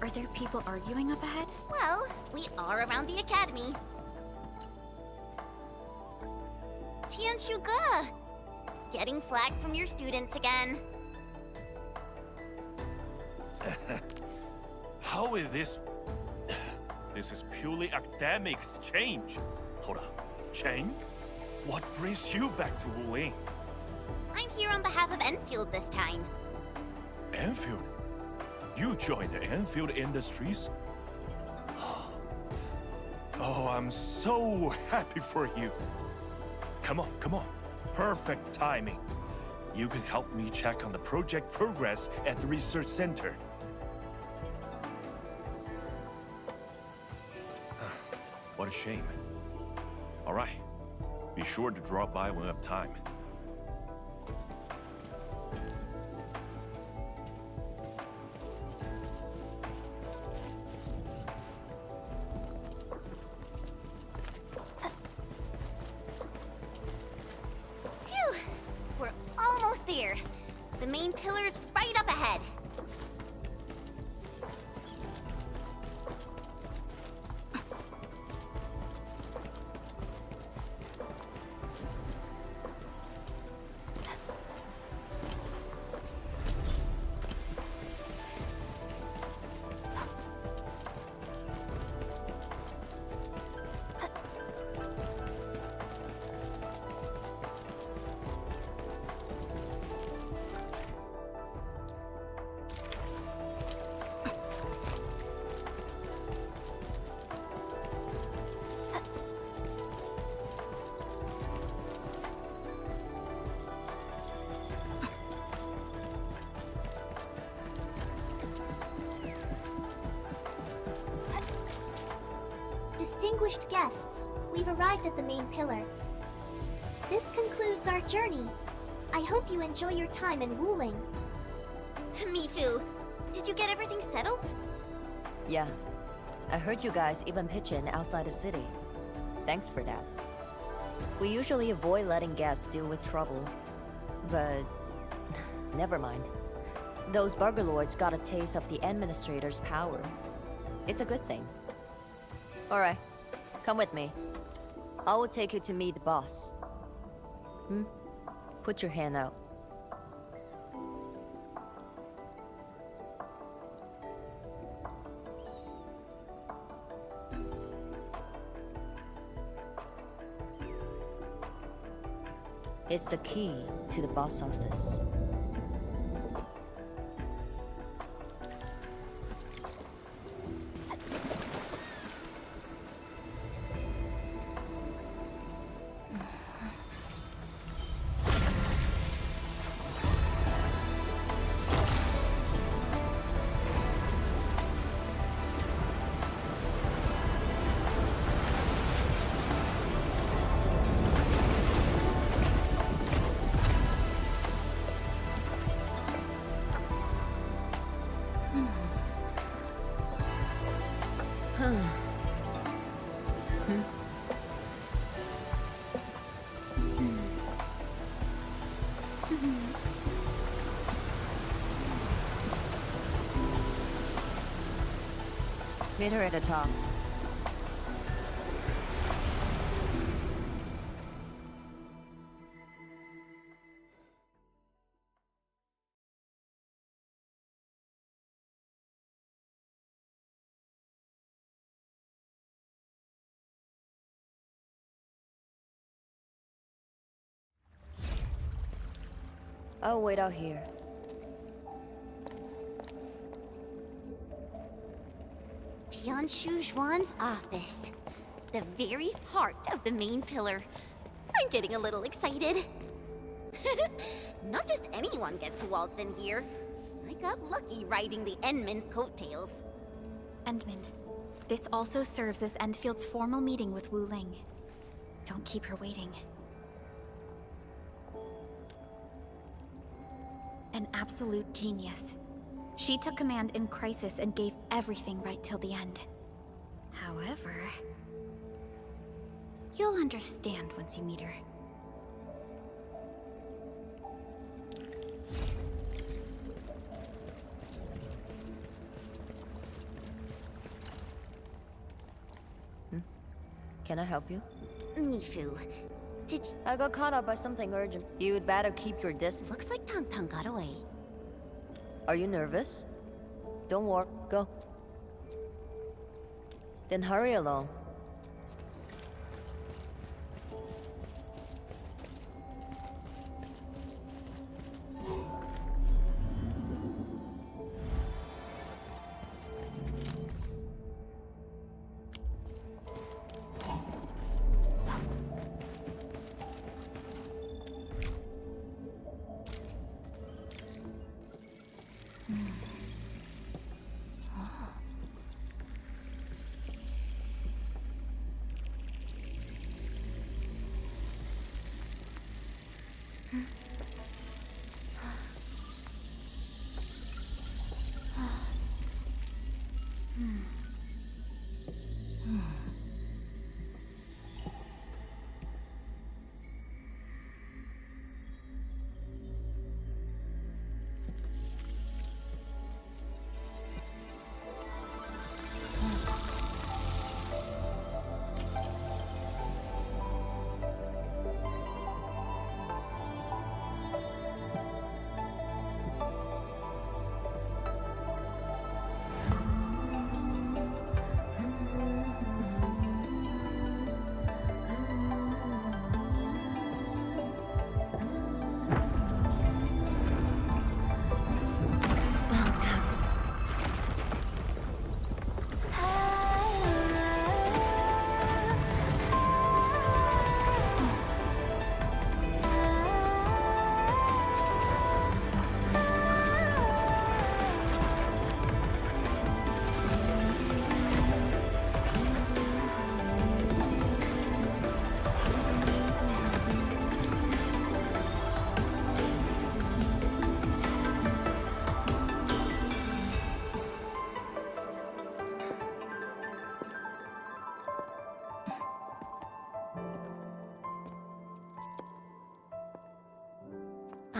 Are there people arguing up ahead? Well, we are around the academy. Tianshuge! Getting flack from your students again. How is this? This is purely academic exchange. Hold on. Cheng? What brings you back to Wuling? I'm here on behalf of Endfield this time. Endfield? You joined the Endfield Industries? Oh, I'm so happy for you. Come on, come on. Perfect timing. You can help me check on the project progress at the research center. What a shame. All right. Be sure to drop by when you have time. Phew! We're almost there. The main pillar's right up ahead. Distinguished guests, we've arrived at the main pillar. This concludes our journey. I hope you enjoy your time in Wuling. Mifu, did you get everything settled? Yeah. I heard you guys even pitch in outside the city. Thanks for that. We usually avoid letting guests deal with trouble. But... never mind. Those Burgerlords got a taste of the administrator's power. It's a good thing. Alright. Come with me. I will take you to meet the boss. Put your hand out. It's the key to the boss office. Meet her at the top. I'll wait out here. Tianshu Zhuan's office. The very heart of the main pillar. I'm getting a little excited. Not just anyone gets to waltz in here. I got lucky riding the Endman's coattails. Endman, this also serves as Endfield's formal meeting with Wuling. Don't keep her waiting. An absolute genius. She took command in crisis and gave everything right till the end. However... you'll understand once you meet her. Can I help you? Mifu, did you... I got caught up by something urgent. You'd better keep your distance. Looks like Tang Tang got away. Are you nervous? Don't worry. Go. Then hurry along.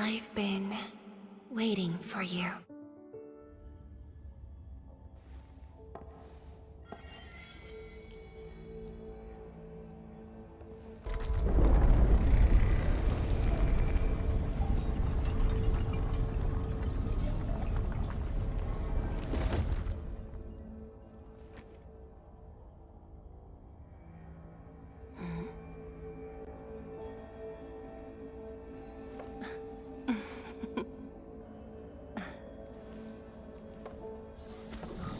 I've been waiting for you.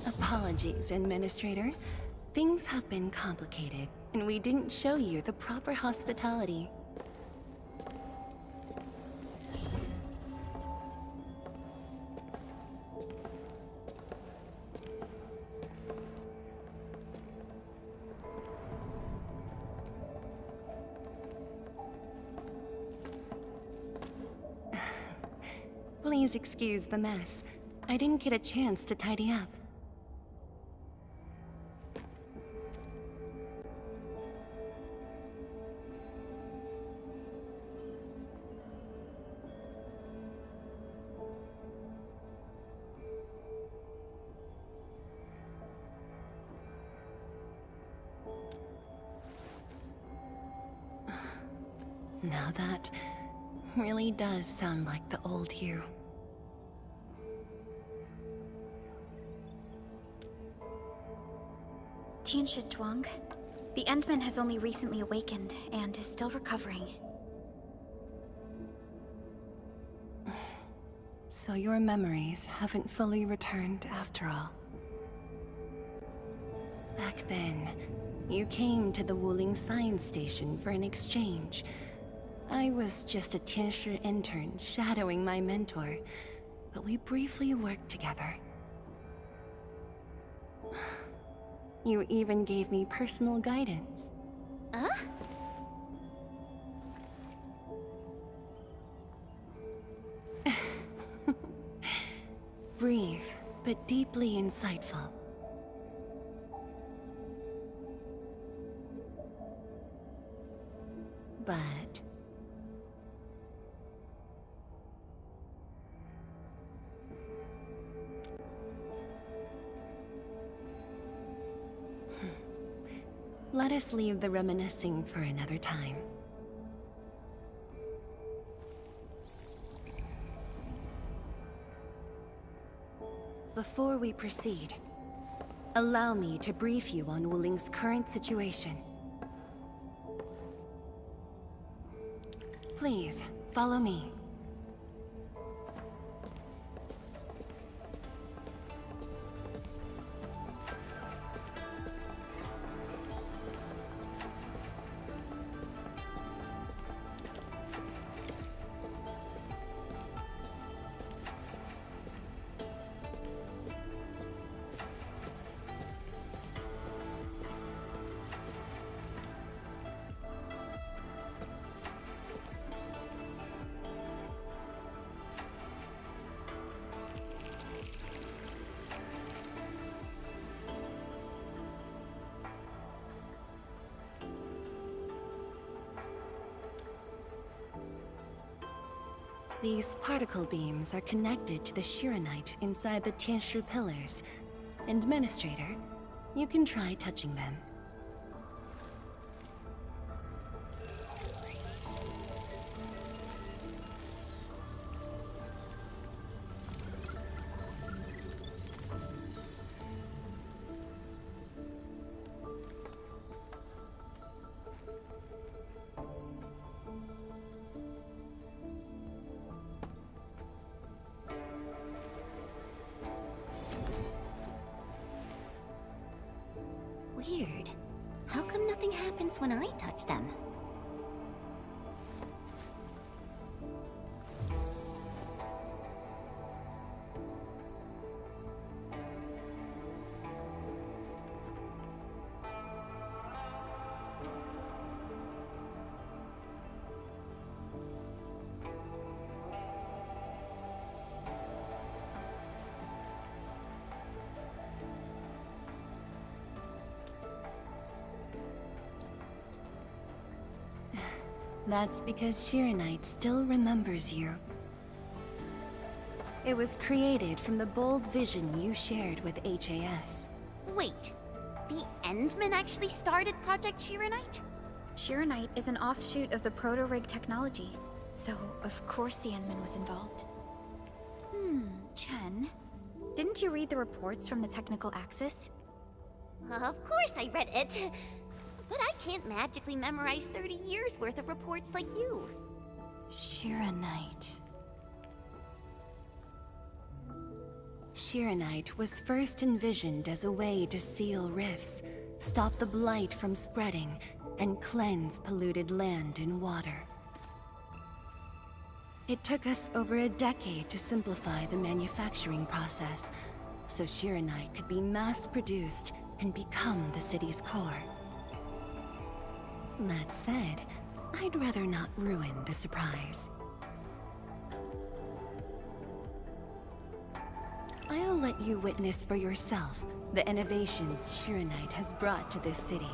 Apologies, Administrator. Things have been complicated, and we didn't show you the proper hospitality. Please excuse the mess. I didn't get a chance to tidy up. Now that really does sound like the old you. Tianshi Zhuang, the Endman has only recently awakened and is still recovering. So your memories haven't fully returned after all. Back then, you came to the Wuling science station for an exchange. I was just a Tianshi intern shadowing my mentor, but we briefly worked together. You even gave me personal guidance. Huh? Brief, but deeply insightful. But... let us leave the reminiscing for another time. Before we proceed, allow me to brief you on Wuling's current situation. Please, follow me. These particle beams are connected to the Shirenite inside the Tianshu pillars. Administrator, you can try touching them. Weird. How come nothing happens when I touch them? That's because Shirenite still remembers you. It was created from the bold vision you shared with HAS. Wait, the Endmen actually started Project Shirenite? Shirenite is an offshoot of the proto-rig technology, so of course the Endman was involved. Chen, didn't you read the reports from the Technical Axis? Of course I read it. But I can't magically memorize 30 years worth of reports like you. Shirenite. Shirenite was first envisioned as a way to seal rifts, stop the blight from spreading, and cleanse polluted land and water. It took us over a decade to simplify the manufacturing process, so Shirenite could be mass-produced and become the city's core. That said, I'd rather not ruin the surprise. I'll let you witness for yourself the innovations Shirenite has brought to this city.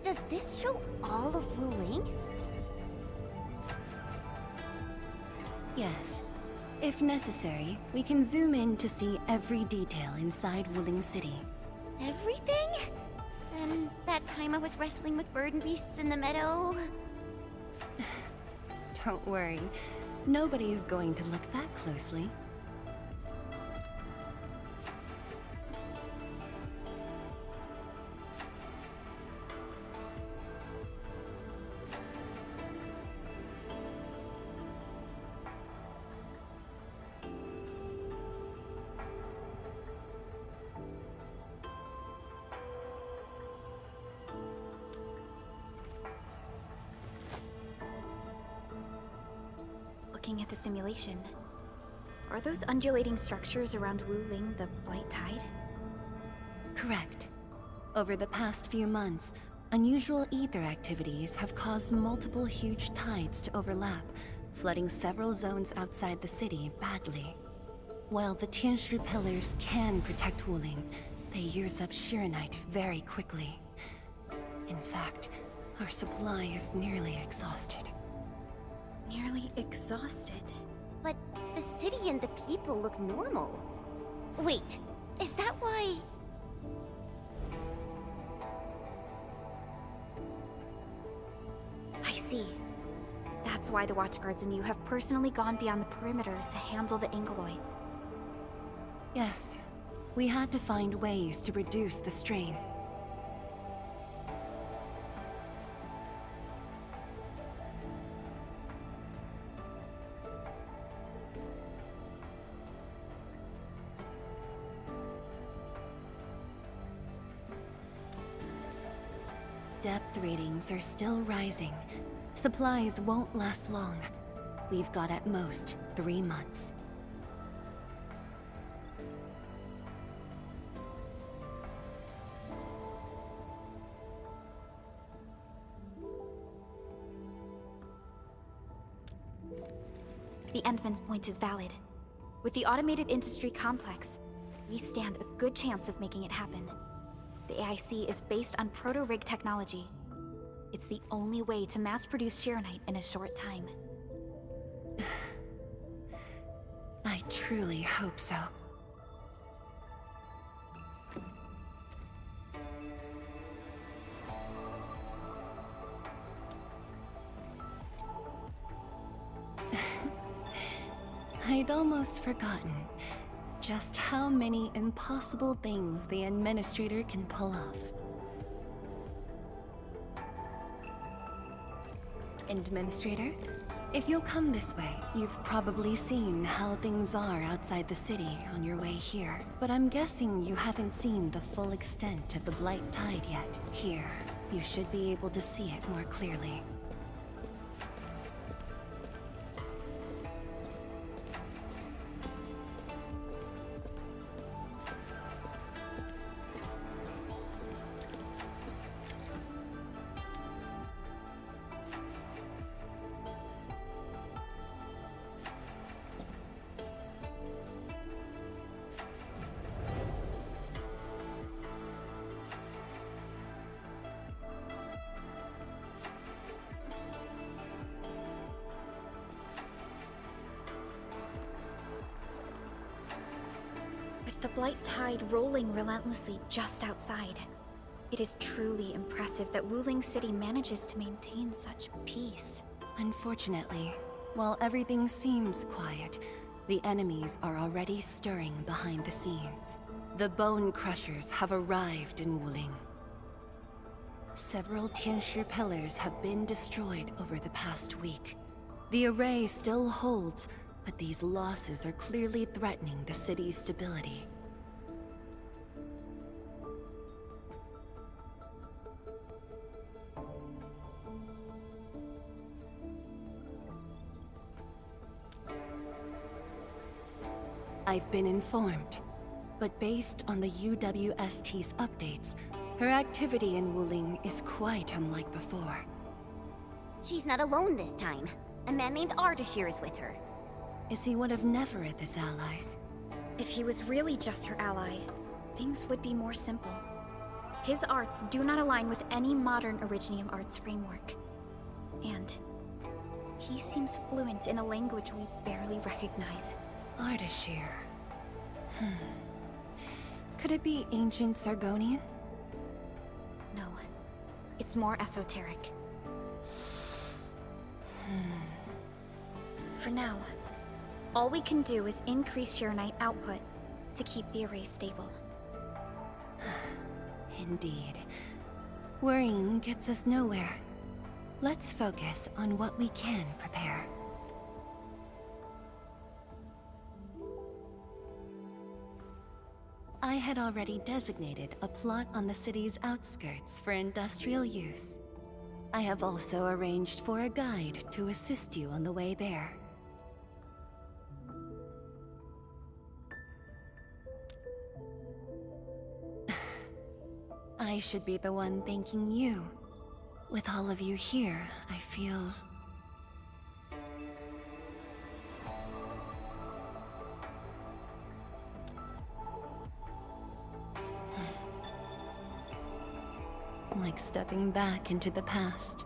Does this show all of Wuling? Yes. If necessary, we can zoom in to see every detail inside Wuling City. Everything? And that time I was wrestling with bird and beasts in the meadow? Don't worry. Nobody's going to look that closely. Looking at the simulation, are those undulating structures around Wuling the Blight Tide? Correct. Over the past few months, unusual ether activities have caused multiple huge tides to overlap, flooding several zones outside the city badly. While the Tianshu pillars can protect Wuling, they use up Shirenite very quickly. In fact, our supply is nearly exhausted. Nearly exhausted. But the city and the people look normal. Wait, is that why... I see. That's why the Watchguards and you have personally gone beyond the perimeter to handle the Ingoloi. Yes, we had to find ways to reduce the strain. Depth readings are still rising. Supplies won't last long. We've got at most 3 months. The Endman's point is valid. With the automated industry complex, we stand a good chance of making it happen. The AIC is based on proto-rig technology. It's the only way to mass-produce Shironite in a short time. I truly hope so. I'd almost forgotten just how many impossible things the Administrator can pull off. Administrator, if you'll come this way, you've probably seen how things are outside the city on your way here. But I'm guessing you haven't seen the full extent of the Blight Tide yet. Here, you should be able to see it more clearly. With the Blight Tide rolling relentlessly just outside, it is truly impressive that Wuling City manages to maintain such peace. Unfortunately, while everything seems quiet, the enemies are already stirring behind the scenes. The Bone Crushers have arrived in Wuling. Several Tianshi pillars have been destroyed over the past week. The array still holds, but these losses are clearly threatening the city's stability. I've been informed, but based on the UWST's updates, her activity in Wuling is quite unlike before. She's not alone this time. A man named Ardashir is with her. Is he one of Nefereth's allies? If he was really just her ally, things would be more simple. His arts do not align with any modern Originium arts framework. And he seems fluent in a language we barely recognize. Ardashir. Could it be ancient Sargonian? No, it's more esoteric. For now, all we can do is increase Shironite output to keep the array stable. Indeed. Worrying gets us nowhere. Let's focus on what we can prepare. I had already designated a plot on the city's outskirts for industrial use. I have also arranged for a guide to assist you on the way there. I should be the one thanking you. With all of you here, I feel... like stepping back into the past.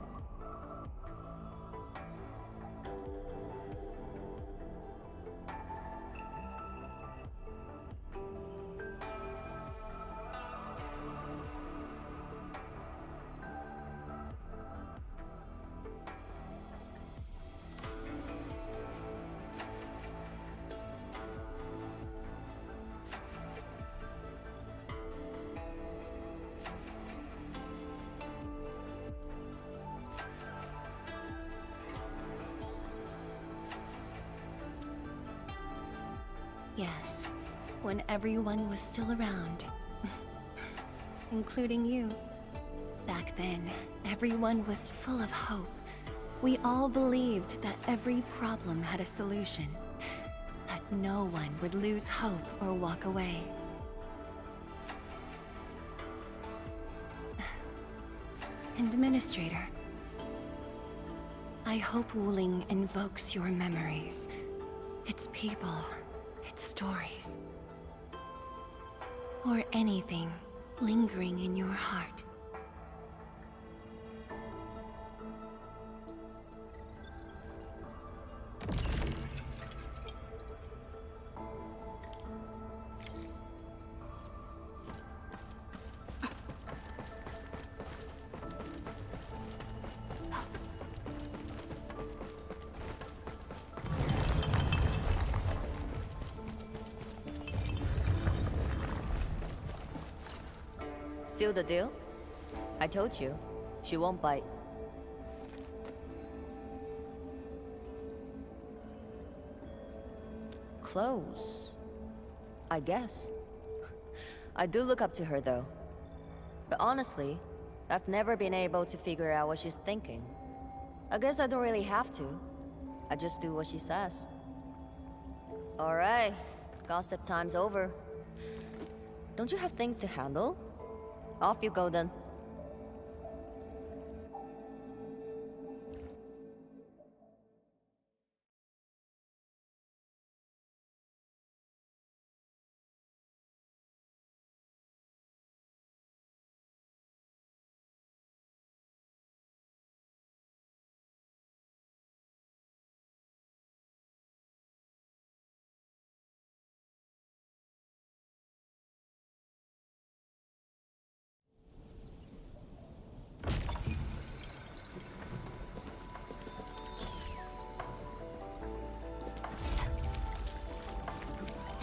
Yes, when everyone was still around. Including you. Back then, everyone was full of hope. We all believed that every problem had a solution. That no one would lose hope or walk away. Administrator, I hope Wuling invokes your memories. Its people, its stories. Or anything lingering in your heart. Seal the deal? I told you, she won't bite. Close, I guess. I do look up to her though. But honestly, I've never been able to figure out what she's thinking. I guess I don't really have to. I just do what she says. Alright, gossip time's over. Don't you have things to handle? Off you go then.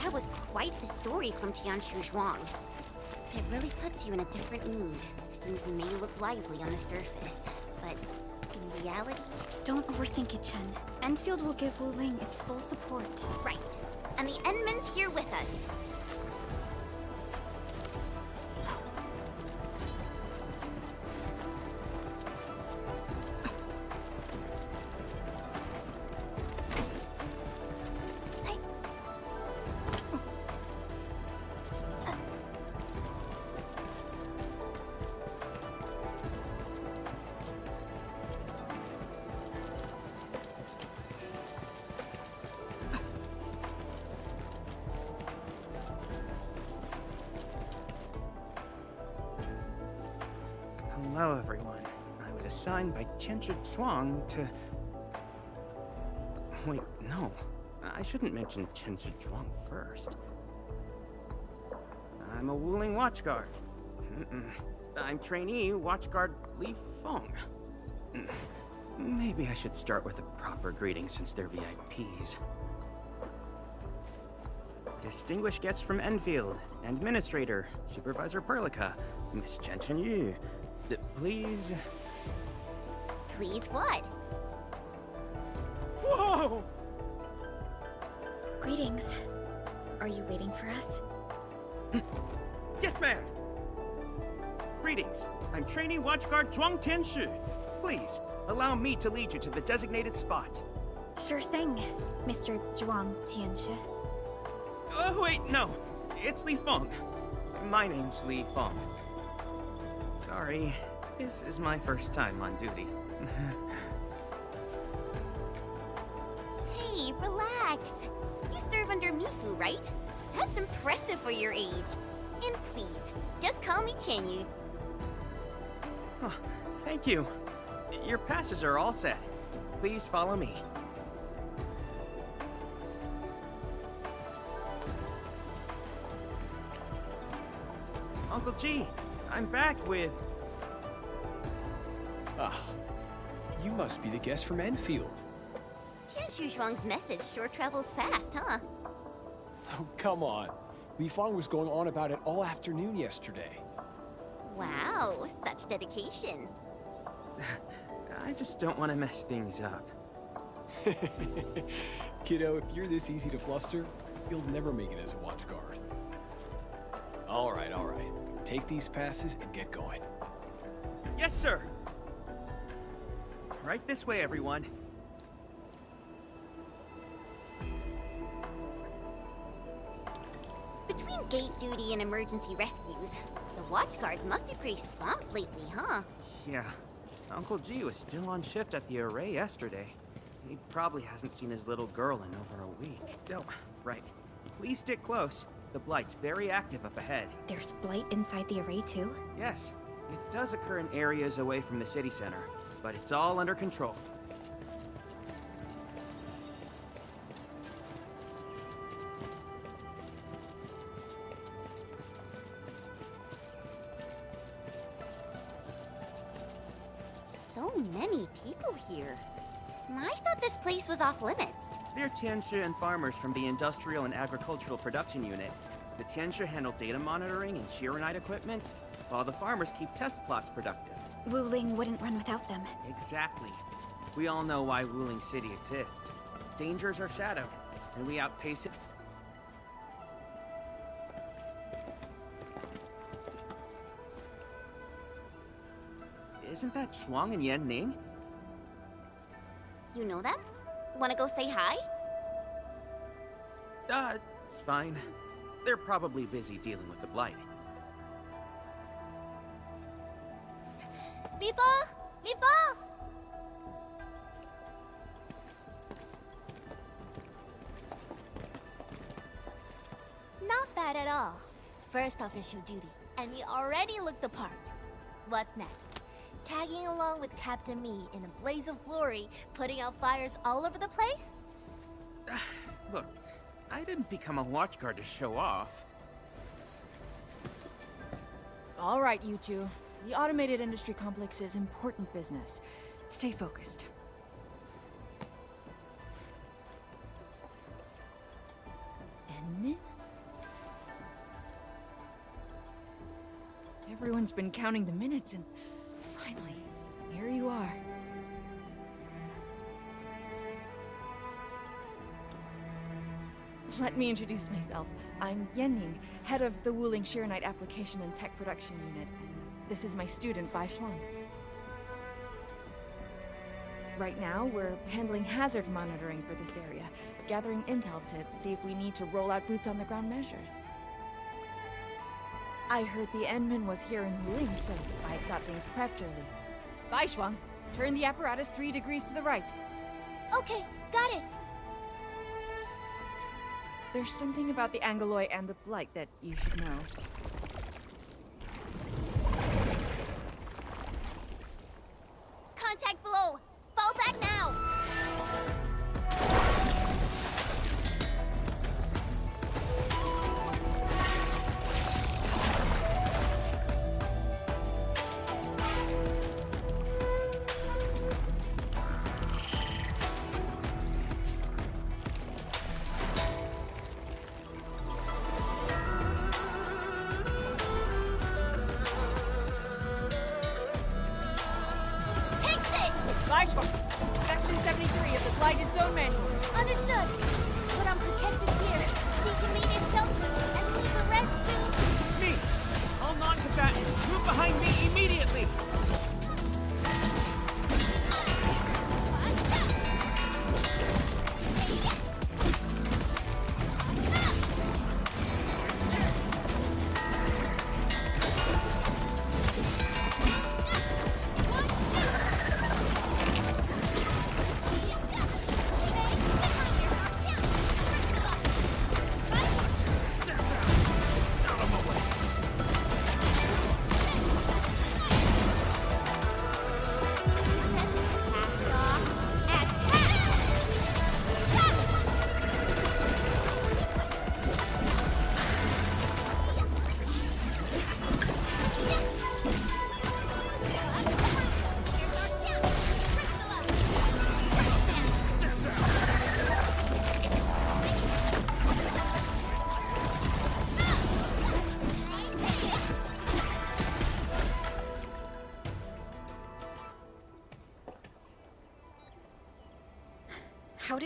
That was quite the story from Tianshu Zhuang. It really puts you in a different mood. Things may look lively on the surface, but in reality... Don't overthink it, Chen. Endfield will give Wuling its full support. Right. And the Endman's here with us. Hello, everyone. I was assigned by Tianshu Zhuang to... Wait, no. I shouldn't mention Tianshu Zhuang first. I'm a Wuling watchguard. I'm trainee watchguard Li Feng. Maybe I should start with a proper greeting since they're VIPs. Distinguished guests from Endfield, Administrator, Supervisor Perlica, Miss Chen Yu. Please... Please what? Whoa! Greetings. Are you waiting for us? Yes, ma'am! Greetings. I'm trainee watchguard Zhuang Tianshu. Please, allow me to lead you to the designated spot. Sure thing, Mr. Zhuang Tianshu. Oh, wait, no. It's Li Feng. My name's Li Feng. Sorry, this is my first time on duty. Hey, relax. You serve under Mifu, right? That's impressive for your age. And please, just call me Chenyu. Oh, thank you. Your passes are all set. Please follow me. Uncle G, I'm back with... Ah, you must be the guest from Endfield. Tian Shuang's message sure travels fast, huh? Oh, come on. Li Fong was going on about it all afternoon yesterday. Wow, such dedication. I just don't want to mess things up. Kiddo, if you're this easy to fluster, you'll never make it as a watch guard. All right, all right. Take these passes and get going. Yes, sir! Right this way, everyone. Between gate duty and emergency rescues, the watch guards must be pretty swamped lately, huh? Yeah. Uncle G was still on shift at the array yesterday. He probably hasn't seen his little girl in over a week. Oh, right. Please stick close. The Blight's very active up ahead. There's blight inside the array too? Yes, it does occur in areas away from the city center, but it's all under control. So many people here. I thought this place was off limits. They're Tianxia and farmers from the Industrial and Agricultural Production Unit. The Tianxia handle data monitoring and Shiranite equipment, while the farmers keep test plots productive. Wuling wouldn't run without them. Exactly. We all know why Wuling City exists. Dangers are shadowed, and we outpace it. Isn't that Shuang and Yan Ning? You know them? Wanna go say hi? It's fine. They're probably busy dealing with the Blight. Li Fong! Li Fong! Not bad at all. First official duty, and you already look the part. What's next? Tagging along with Captain Me in a blaze of glory, putting out fires all over the place? Look, I didn't become a watchguard to show off. All right, you two. The automated industry complex is important business. Stay focused. Enmin? Everyone's been counting the minutes and finally, here you are. Let me introduce myself. I'm Yenning, head of the Wuling Shiranite Application and Tech Production Unit, and this is my student, Bai Shuang. Right now, we're handling hazard monitoring for this area, gathering intel to see if we need to roll out boots-on-the-ground measures. I heard the Endman was here in Wuling, so I got things prepped early. Bai Shuang, turn the apparatus 3 degrees to the right. Okay, got it. There's something about the Angoloi and the Blight that you should know. Contact below! Fall back now! Bai Shuang, Section 73 of the Blighted Zone Manual. Understood. Put on protective gear, seek immediate shelter, and leave the rest to... Me! All non-combatants, move behind me immediately!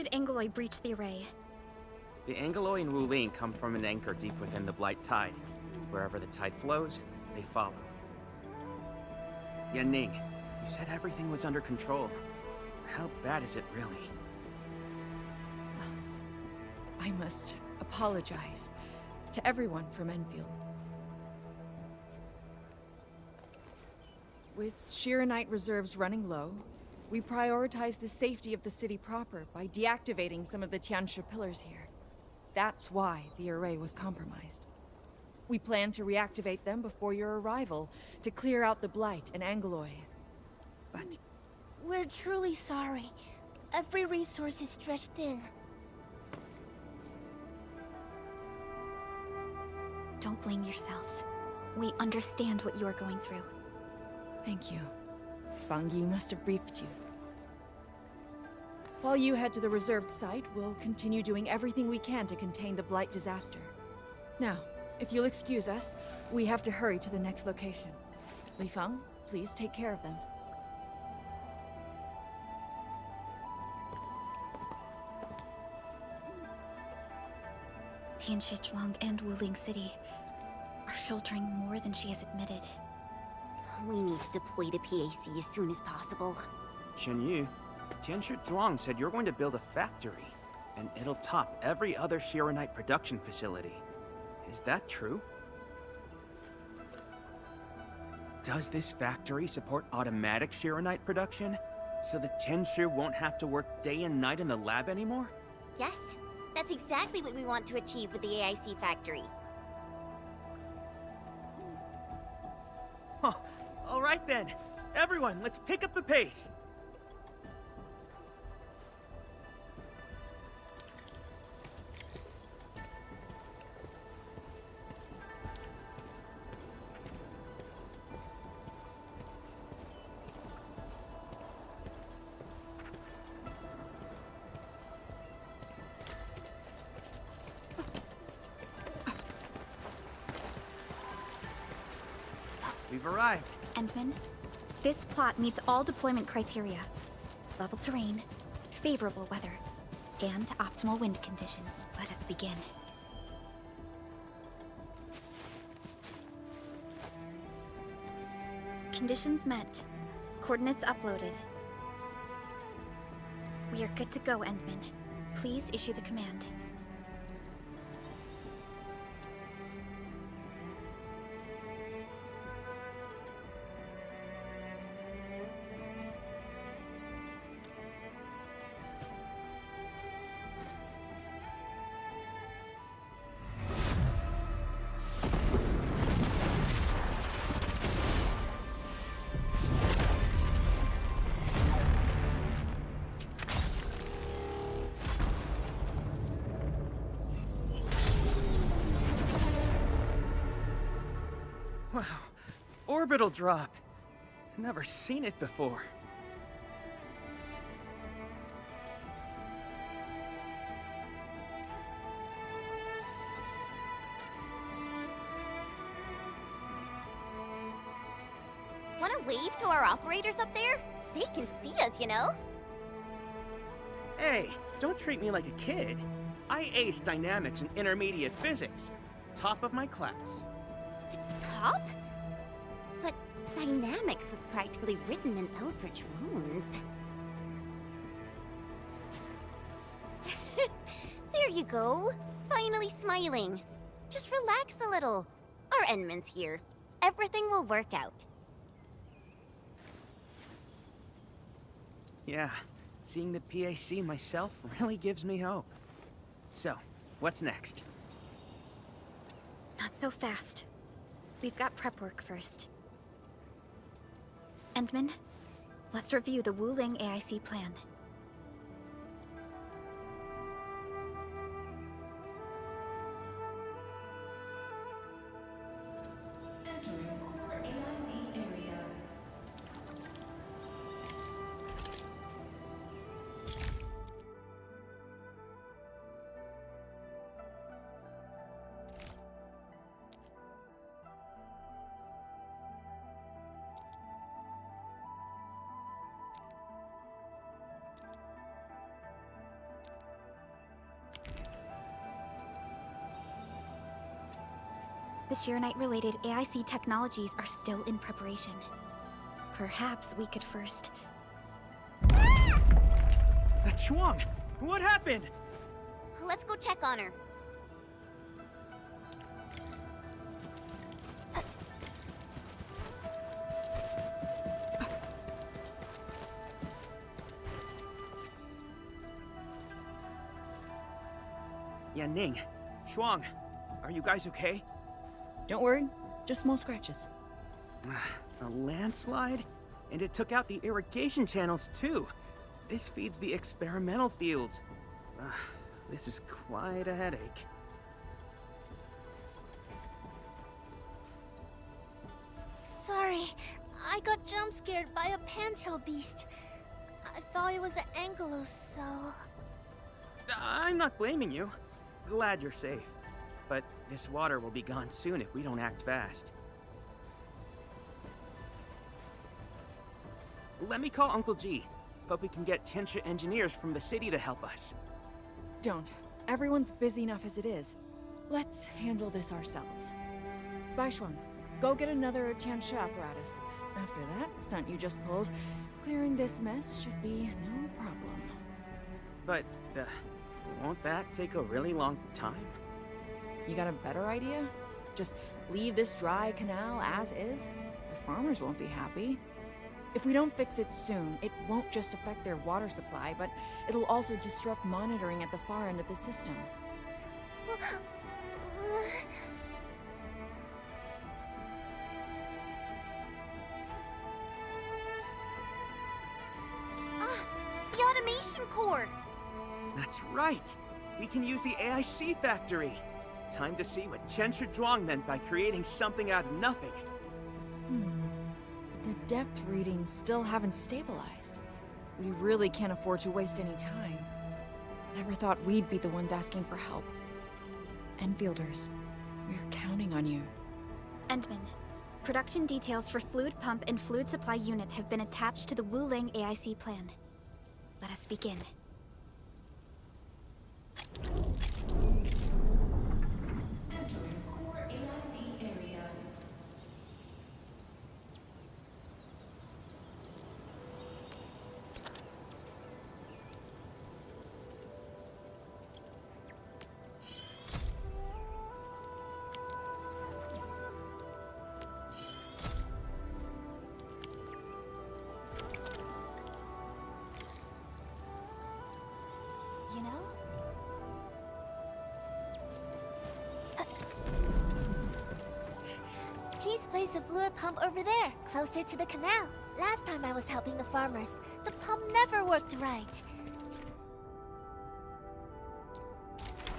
did Angloy breach the array? The Angeloi and Wuling come from an anchor deep within the Blight Tide. Wherever the tide flows, they follow. Yanning, you said everything was under control. How bad is it really? I must apologize to everyone from Enfield. With Shiranite reserves running low, we prioritize the safety of the city proper by deactivating some of the Tianshu pillars here. That's why the array was compromised. We plan to reactivate them before your arrival, to clear out the Blight and Angeloy. But We're truly sorry. Every resource is stretched thin. Don't blame yourselves. We understand what you are going through. thank you. Fang Yi must have briefed you. While you head to the reserved site, we'll continue doing everything we can to contain the Blight disaster. Now, if you'll excuse us, we have to hurry to the next location. Li Feng, please take care of them. Tianshizhuang and Wuling City are sheltering more than she has admitted. We need to deploy the PAC as soon as possible. Chen Tianshu Zhuang said you're going to build a factory, and it'll top every other Shiranite production facility. Is that true? Does this factory support automatic Shiranite production? So the Tianshu won't have to work day and night in the lab anymore? Yes, that's exactly what we want to achieve with the AIC factory. Huh. All right then. Everyone, let's pick up the pace. We've arrived. Endman, this plot meets all deployment criteria. Level terrain, favorable weather, and optimal wind conditions. Let us begin. Conditions met. Coordinates uploaded. We are good to go, Endman. Please issue the command. Wow. Orbital drop. Never seen it before. Want to wave to our operators up there? They can see us, you know? Hey, don't treat me like a kid. I aced dynamics and intermediate physics. Top of my class. Top? But dynamics was practically written in Eldritch runes. There you go. Finally smiling. Just relax a little. Our Endman's here. Everything will work out. Yeah, seeing the PAC myself really gives me hope. So, what's next? Not so fast. We've got prep work first. Endman, let's review the Wuling AIC plan. Entering core AIC area. The Shiranite-related AIC technologies are still in preparation. Perhaps we could first... Chuang, what happened? Let's go check on her. Ning, Shuang, are you guys okay? Don't worry, just small scratches. A landslide? And it took out the irrigation channels too. This feeds the experimental fields. This is quite a headache. Sorry, I got jump scared by a pantail beast. I thought it was an ankylos, so... I'm not blaming you. Glad you're safe. But this water will be gone soon if we don't act fast. Let me call Uncle G. Hope we can get Tianxia engineers from the city to help us. Don't. Everyone's busy enough as it is. Let's handle this ourselves. Baishuang, go get another Tianxia apparatus. After that stunt you just pulled, clearing this mess should be no problem. But, won't that take a really long time? You got a better idea? Just leave this dry canal as is? The farmers won't be happy. If we don't fix it soon, it won't just affect their water supply, but it'll also disrupt monitoring at the far end of the system. The automation core! That's right! We can use the AIC factory! Time to see what Tianxia Zhuang meant by creating something out of nothing. The depth readings still haven't stabilized. We really can't afford to waste any time. Never thought we'd be the ones asking for help. Enfielders, we're counting on you. Endman, production details for fluid pump and fluid supply unit have been attached to the Wuling AIC plan. Let us begin. Entering core AIC area. You know? Please place a fluid pump over there, closer to the canal. Last time I was helping the farmers, the pump never worked right.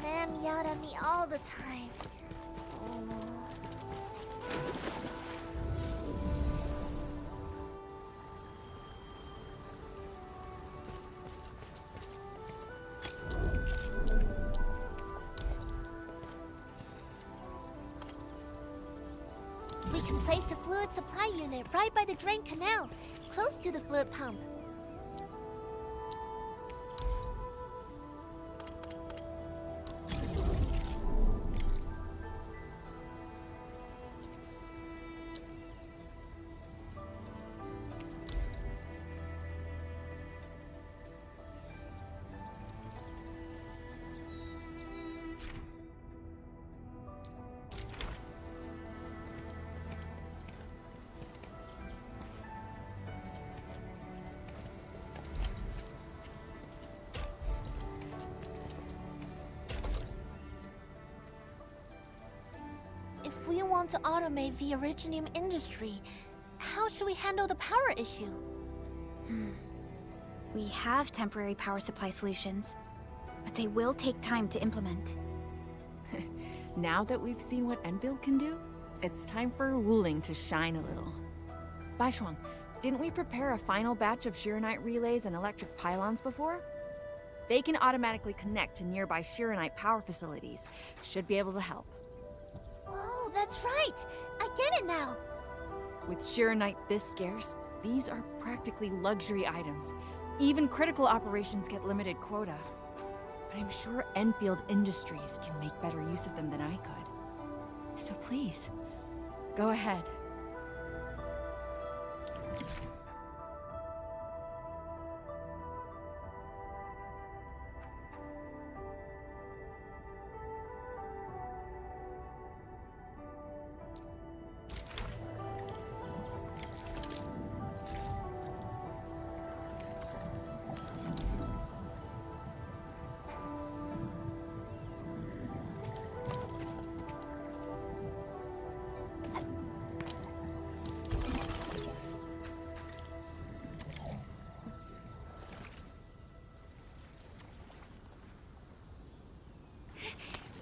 Ma'am yelled at me all the time. We can place a fluid supply unit right by the drain canal, close to the fluid pump. If we want to automate the originium industry, how should we handle the power issue? We have temporary power supply solutions, but they will take time to implement. Now that we've seen what Endfield can do, it's time for Wuling to shine a little. Baishuang, didn't we prepare a final batch of Shiranite relays and electric pylons before? They can automatically connect to nearby Shiranite power facilities. Should be able to help. Oh, that's right! I get it now! With Shiranite this scarce, these are practically luxury items. Even critical operations get limited quota. But I'm sure Endfield Industries can make better use of them than I could. So please, go ahead.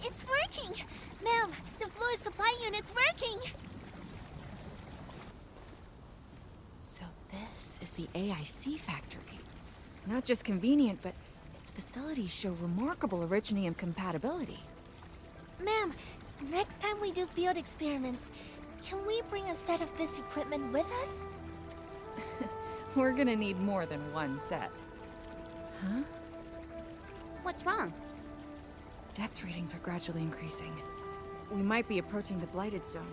It's working! Ma'am, the fluid supply unit's working! So this is the AIC factory. Not just convenient, but its facilities show remarkable originium compatibility. Ma'am, next time we do field experiments, can we bring a set of this equipment with us? We're gonna need more than one set. Huh? What's wrong? Depth readings are gradually increasing. We might be approaching the blighted zone.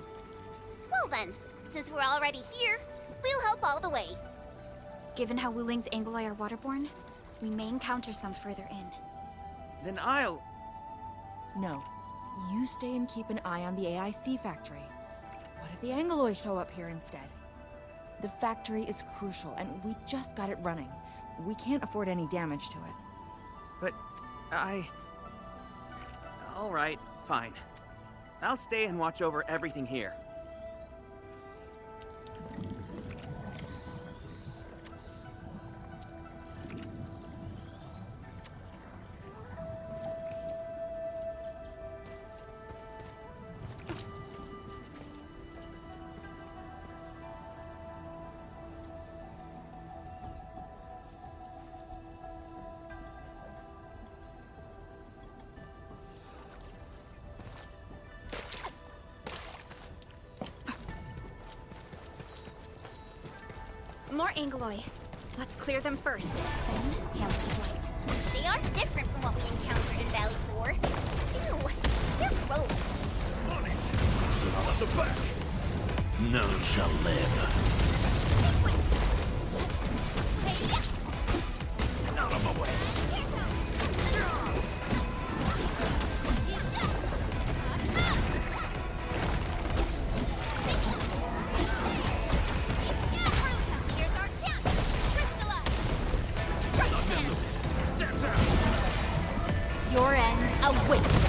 Well then, since we're already here, we'll help all the way. Given how Wuling's Angloi are waterborne, we may encounter some further in. Then I'll... No. You stay and keep an eye on the AIC factory. What if the Angloi show up here instead? The factory is crucial, and we just got it running. We can't afford any damage to it. But all right, fine. I'll stay and watch over everything here. More Angloi. Let's clear them first, then handle the blight. They are different from what we encountered in Valley 4. Ew, they're gross. On it! Out of the back! None shall live. Out of my way! Your end awaits.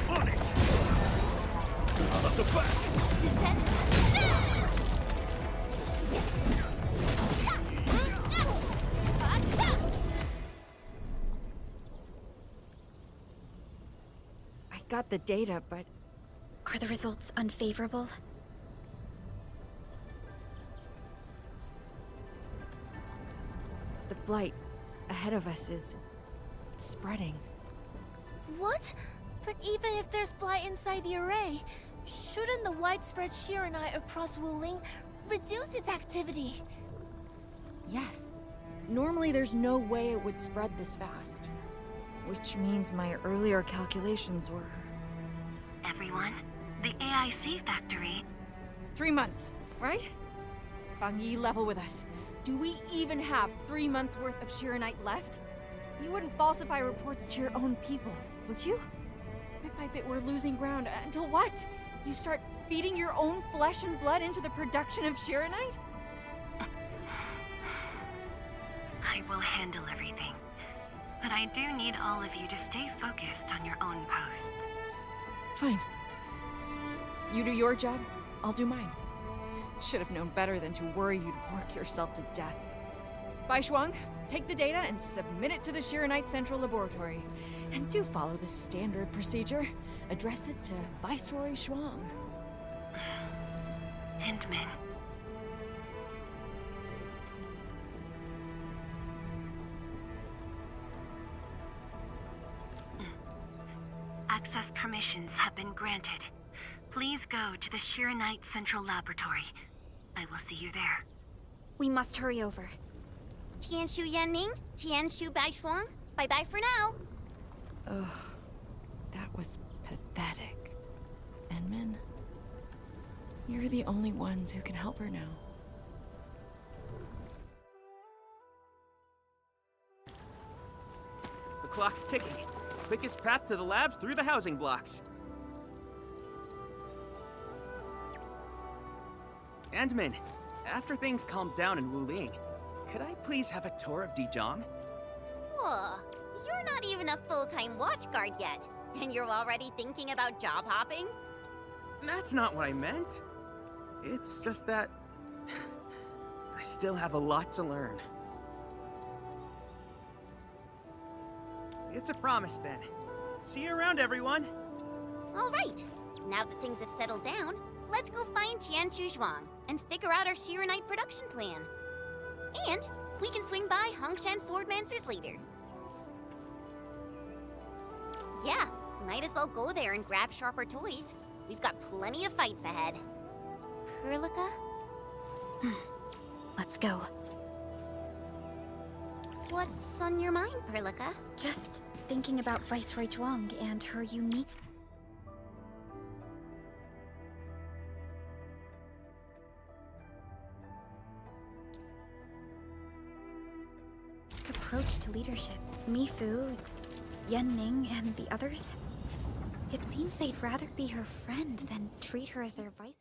On it! Out of the back! I got the data, but Are the results unfavorable? the blight ahead of us is spreading. What? But even if there's blight inside the array, shouldn't the widespread Shiranite across Wuling reduce its activity? Yes. Normally there's no way it would spread this fast. Which means my earlier calculations were... Everyone, the AIC factory. 3 months, right? Bang Yi, level with us. Do we even have 3 months worth of Shiranite left? You wouldn't falsify reports to your own people, would you? Bit by bit we're losing ground, until what? You start feeding your own flesh and blood into the production of Shiranite? I will handle everything. But I do need all of you to stay focused on your own posts. Fine. You do your job, I'll do mine. Should have known better than to worry you'd work yourself to death. Bai Shuang, take the data and submit it to the Shiranite Central Laboratory. And do follow the standard procedure. Address it to Viceroy Shuang. Hindman. permissions have been granted. Please go to the Arknights Central Laboratory. I will see you there. We must hurry over. Tianshu Yanning, Tianshu Baishuang. Bye-bye for now. Ugh, that was pathetic. Enman, you're the only ones who can help her now. The clock's ticking. Quickest path to the labs through the housing blocks. Endman, after things calm down in Wuling, could I please have a tour of Dijon? Whoa, you're not even a full-time watchguard yet, and you're already thinking about job hopping? That's not what I meant. It's just that I still have a lot to learn. It's a promise then. See you around, everyone. All right, now that things have settled down, let's go find Tianshu Zhuang and figure out our Arknight production plan. And we can swing by Hongshan Swordmancer's later. Yeah, might as well go there and grab sharper toys. We've got plenty of fights ahead. Perlica? Let's go. What's on your mind, Perlica? Just thinking about Viceroy Zhuang and her unique approach to leadership. Mifu, Yanning, and the others. It seems they'd rather be her friend than treat her as their vice.